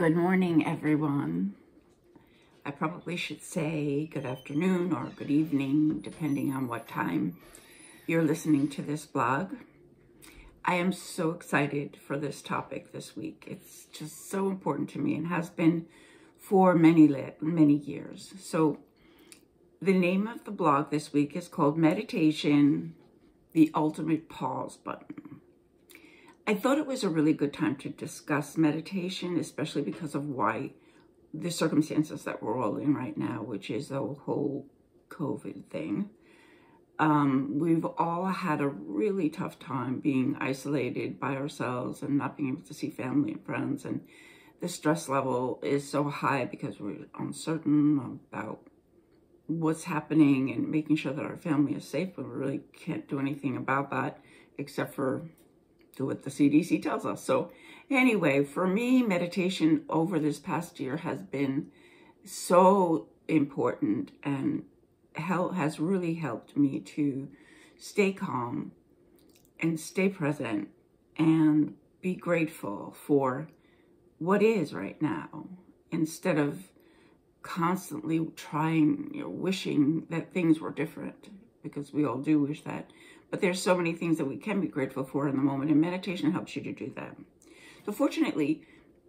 Good morning, everyone. I probably should say good afternoon or good evening, depending on what time you're listening to this blog. I am so excited for this topic this week. It's just so important to me and has been for many years. So the name of the blog this week is called Meditation, the Ultimate Pause Button. I thought it was a really good time to discuss meditation, especially because of the circumstances that we're all in right now, which is the whole COVID thing. We've all had a really tough time being isolated by ourselves and not being able to see family and friends. And the stress level is so high because we're uncertain about what's happening and making sure that our family is safe, but we really can't do anything about that except for do what the CDC tells us. So anyway, for me, meditation over this past year has been so important and has really helped me to stay calm and stay present and be grateful for what is right now, instead of constantly wishing that things were different, because we all do wish that. But there's so many things that we can be grateful for in the moment, and meditation helps you to do that. So fortunately,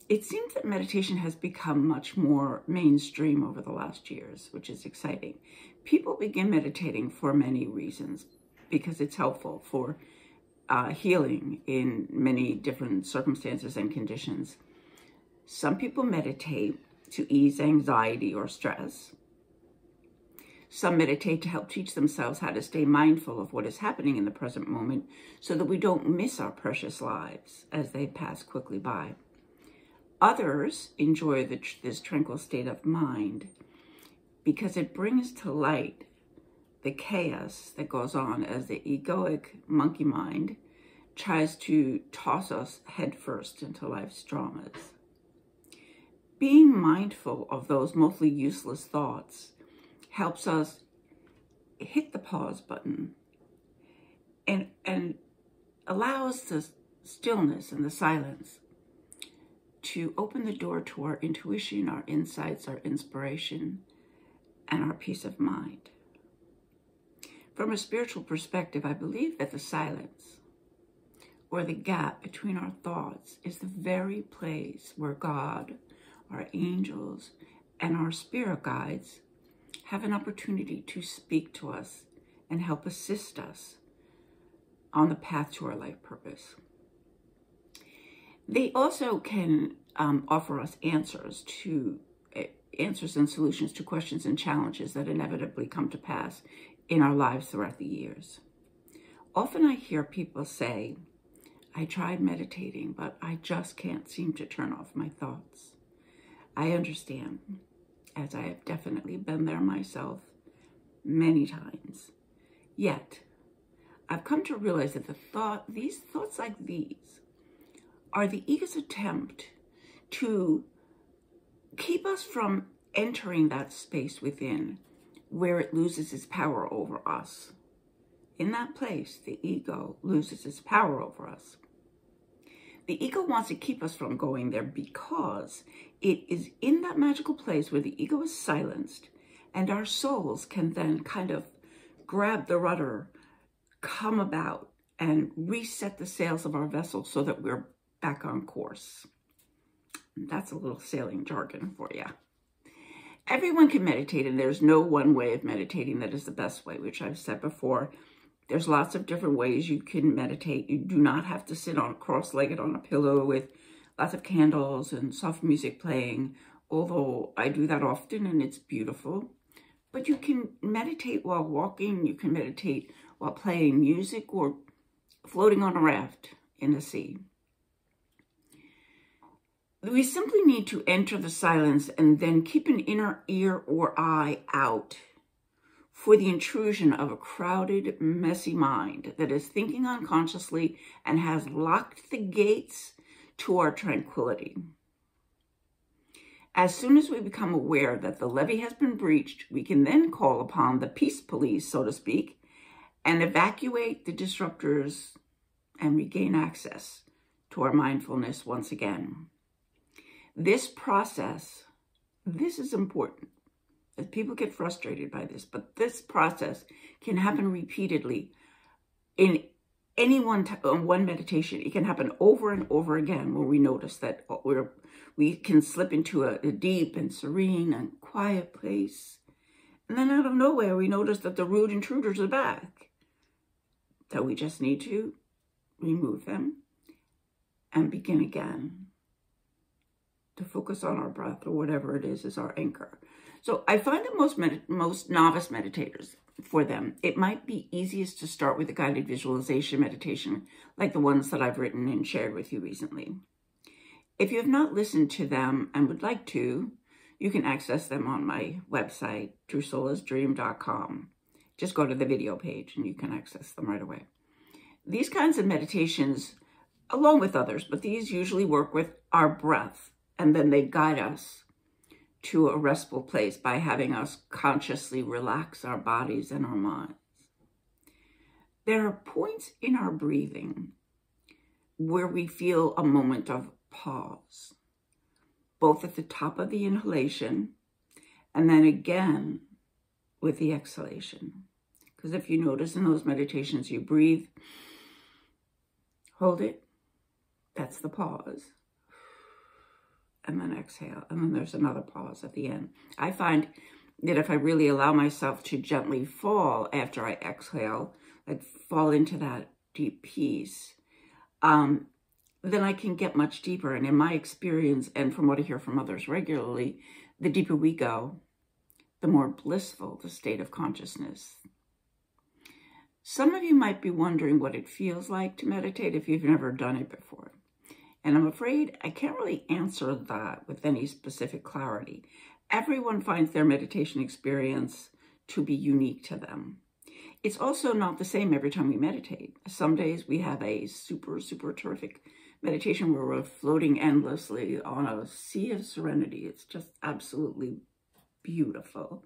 it seems that meditation has become much more mainstream over the last years, which is exciting. People begin meditating for many reasons, because it's helpful for healing in many different circumstances and conditions. Some people meditate to ease anxiety or stress. Some meditate to help teach themselves how to stay mindful of what is happening in the present moment so that we don't miss our precious lives as they pass quickly by. Others enjoy this tranquil state of mind because it brings to light the chaos that goes on as the egoic monkey mind tries to toss us headfirst into life's dramas. Being mindful of those mostly useless thoughts helps us hit the pause button and allows the stillness and the silence to open the door to our intuition, our insights, our inspiration, and our peace of mind. From a spiritual perspective, I believe that the silence or the gap between our thoughts is the very place where God, our angels, and our spirit guides have an opportunity to speak to us and help assist us on the path to our life purpose. They also can offer us answers and solutions to questions and challenges that inevitably come to pass in our lives throughout the years. Often I hear people say, I tried meditating, but I just can't seem to turn off my thoughts. I understand, as I have definitely been there myself many times. Yet, I've come to realize that these thoughts like these are the ego's attempt to keep us from entering that space within where it loses its power over us. In that place, the ego loses its power over us. The ego wants to keep us from going there because it is in that magical place where the ego is silenced and our souls can then kind of grab the rudder, come about, and reset the sails of our vessel so that we're back on course. That's a little sailing jargon for you. Everyone can meditate, and there's no one way of meditating that is the best way, which I've said before. There's lots of different ways you can meditate. You do not have to sit on cross-legged on a pillow with lots of candles and soft music playing, although I do that often and it's beautiful. But you can meditate while walking, you can meditate while playing music or floating on a raft in the sea. We simply need to enter the silence and then keep an inner ear or eye out for the intrusion of a crowded, messy mind that is thinking unconsciously and has locked the gates to our tranquility. As soon as we become aware that the levee has been breached, we can then call upon the peace police, so to speak, and evacuate the disruptors and regain access to our mindfulness once again. This process, this is important. As people get frustrated by this, but this process can happen repeatedly in any one meditation. It can happen over and over again where we notice that we can slip into a deep and serene and quiet place. And then out of nowhere, we notice that the rude intruders are back. That we just need to remove them and begin again. To focus on our breath or whatever it is our anchor. So I find that most novice meditators, for them, it might be easiest to start with a guided visualization meditation like the ones that I've written and shared with you recently. If you have not listened to them and would like to, you can access them on my website, drusillasdream.com. Just go to the video page and you can access them right away. These kinds of meditations, along with others, but these usually work with our breath, and then they guide us to a restful place by having us consciously relax our bodies and our minds. There are points in our breathing where we feel a moment of pause, both at the top of the inhalation and then again with the exhalation. Because if you notice in those meditations, you breathe, hold it, that's the pause. And then exhale, and then there's another pause at the end. I find that if I really allow myself to gently fall after I exhale, like fall into that deep peace, then I can get much deeper. And in my experience, and from what I hear from others regularly, the deeper we go, the more blissful the state of consciousness. Some of you might be wondering what it feels like to meditate if you've never done it before. And I'm afraid I can't really answer that with any specific clarity. Everyone finds their meditation experience to be unique to them. It's also not the same every time we meditate. Some days we have a super, super terrific meditation where we're floating endlessly on a sea of serenity. It's just absolutely beautiful.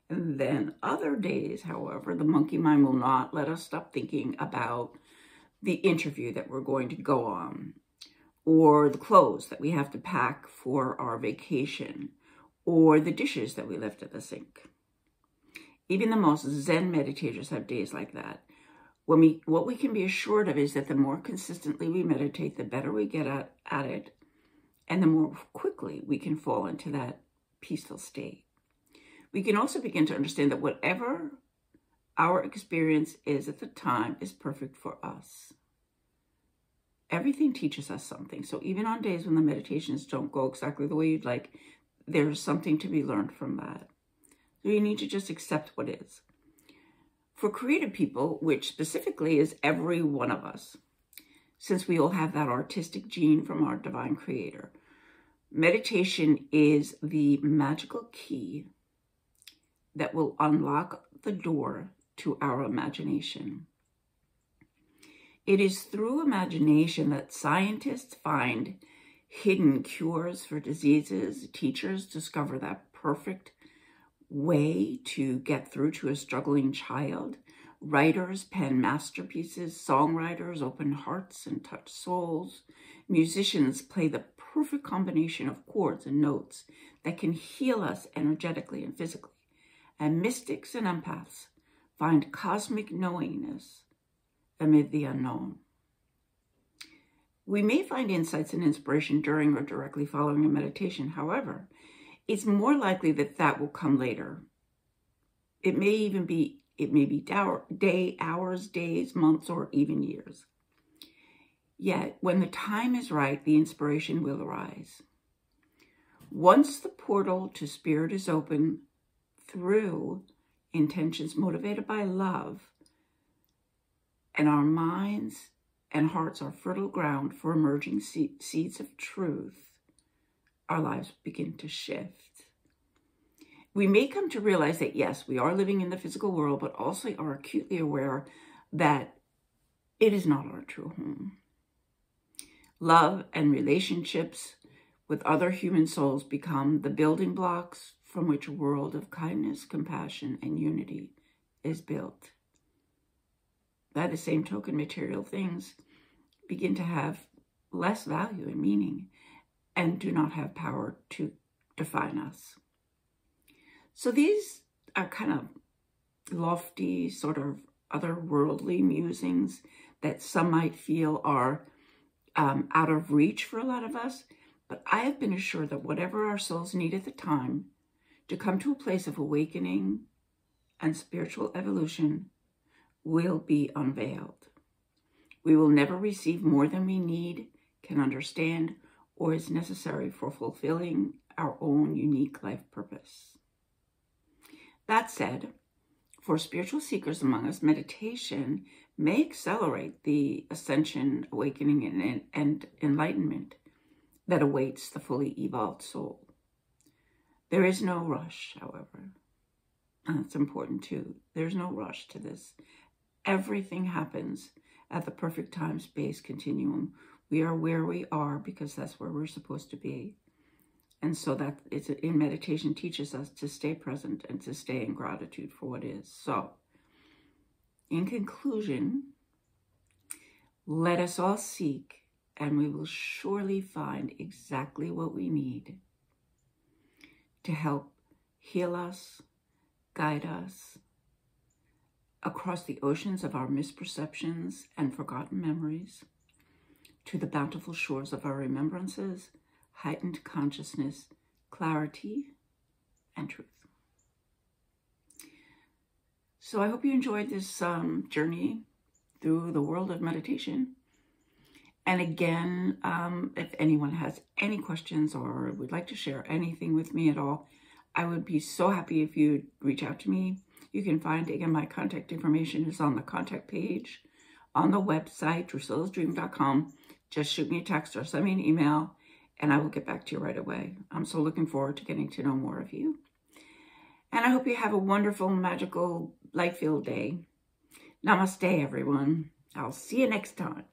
And then other days, however, the monkey mind will not let us stop thinking about the interview that we're going to go on, or the clothes that we have to pack for our vacation, or the dishes that we left at the sink. Even the most Zen meditators have days like that. What we can be assured of is that the more consistently we meditate, the better we get at it, and the more quickly we can fall into that peaceful state. We can also begin to understand that whatever our experience is at the time is perfect for us. Everything teaches us something. So even on days when the meditations don't go exactly the way you'd like, there's something to be learned from that. So you need to just accept what is. For creative people, which specifically is every one of us, since we all have that artistic gene from our divine creator, meditation is the magical key that will unlock the door to our imagination. It is through imagination that scientists find hidden cures for diseases, teachers discover that perfect way to get through to a struggling child, writers pen masterpieces, songwriters open hearts and touch souls, musicians play the perfect combination of chords and notes that can heal us energetically and physically, and mystics and empaths find cosmic knowingness amid the unknown. We may find insights and inspiration during or directly following a meditation. However, it's more likely that that will come later. It may be hours, days, months, or even years. Yet, when the time is right, the inspiration will arise. Once the portal to spirit is open through intentions motivated by love, and our minds and hearts are fertile ground for emerging seeds of truth, our lives begin to shift. We may come to realize that, yes, we are living in the physical world, but also are acutely aware that it is not our true home. Love and relationships with other human souls become the building blocks from which a world of kindness, compassion, and unity is built. By the same token, material things begin to have less value and meaning, and do not have power to define us. So these are kind of lofty, sort of otherworldly musings that some might feel are out of reach for a lot of us. But I have been assured that whatever our souls need at the time to come to a place of awakening and spiritual evolution will be unveiled. We will never receive more than we need, can understand, or is necessary for fulfilling our own unique life purpose. That said, for spiritual seekers among us, meditation may accelerate the ascension, awakening, and enlightenment that awaits the fully evolved soul. There is no rush, however. And it's important too. There's no rush to this. Everything happens at the perfect time-space continuum. We are where we are because that's where we're supposed to be. And so that it's in meditation teaches us to stay present and to stay in gratitude for what is. So, in conclusion, let us all seek, and we will surely find exactly what we need to help heal us, guide us across the oceans of our misperceptions and forgotten memories to the bountiful shores of our remembrances, heightened consciousness, clarity, and truth. So I hope you enjoyed this journey through the world of meditation. And again, if anyone has any questions or would like to share anything with me at all, I would be so happy if you'd reach out to me. You can find, again, my contact information is on the contact page on the website, drusillasdream.com. Just shoot me a text or send me an email, and I will get back to you right away. I'm so looking forward to getting to know more of you. And I hope you have a wonderful, magical, light-filled day. Namaste, everyone. I'll see you next time.